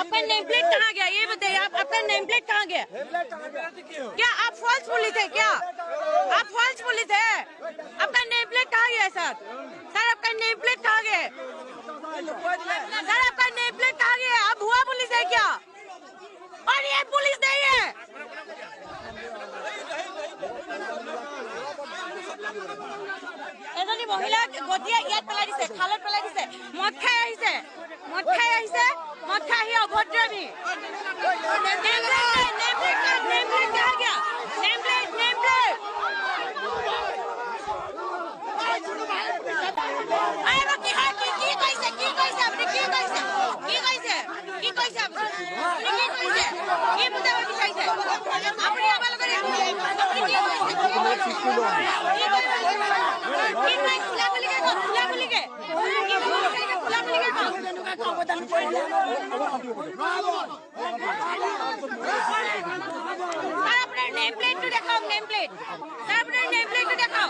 आपका name plate कहाँ गया ये बताइए, आप आपका नेम प्लेट कहाँ गया? क्या आप फॉल्स पुलिस है क्या? आप फॉल्स पुलिस है? आपका नेम प्लेट कहाँ गया सर? सर आपका नेम प्लेट कहाँ गया? सर आपका नेम प्लेट कहाँ गया? आप भुआ पुलिस है क्या? और ये पुलिस नहीं है। এজনী মহিলা গতিয়া ইয়াত পেলাই দিছে, খালত পেলাই দিছে, মদ খাই আহিছে অভদ্ৰামী। নেম প্লেট कहाँ गया? नेम प्लेट আরে কি হয় কি কৈছে আপনি কি কৈছে আপনি কি বুজাব বিচাৰিছে আপুনি আমাৰ লগত আপনি কি আপনার নেম প্লেট তো দেখাও, নেম প্লেট আপনার নেম প্লেট তো দেখাও।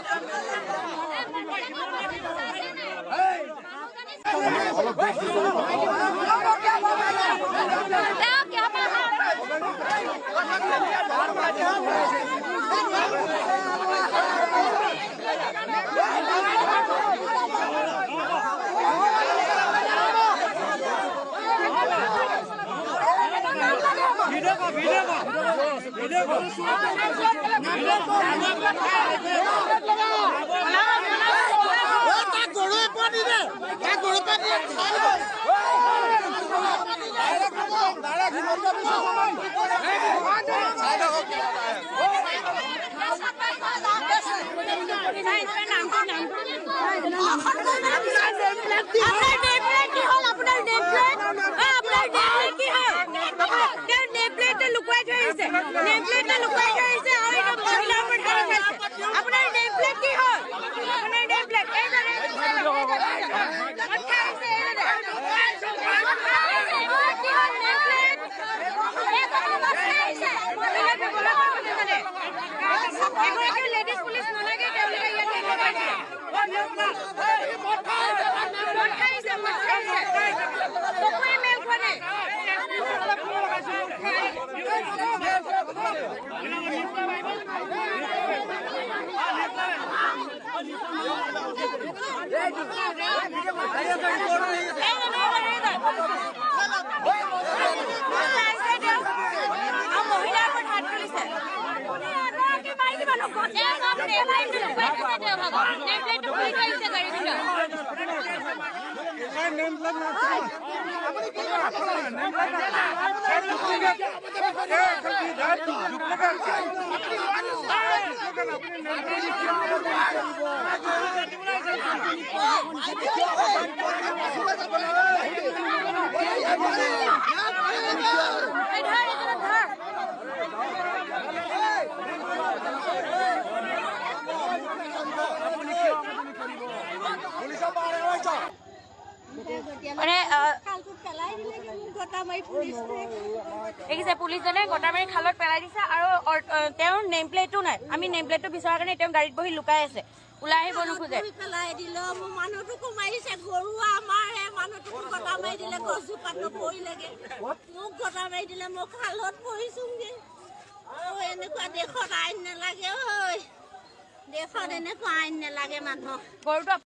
পুলিশজনে গটা মাৰি খালত পেলাই দিছে আৰু তেওঁৰ নেম প্লেটো নাই। আমি নেম প্লেটটো বিচৰাৰ কাৰণে তেওঁ গাড়ীত বহি লুকাই আছে, ওলাই আহিব নোখোজে। পেলাই দিল মোৰ মানুহটোকো মাৰিছে, গৰু আমাৰ মানুহটোকো গটা মাৰি দিলে, গছজোপাত নপৰিলেগে, মোক গটা মাৰি দিলে, মই খালত পৰিছোগে। এনেকুৱা দেশত আইন নালাগে, দেশত এনেকুৱা আইন নালাগে। মানুহক গৰুটো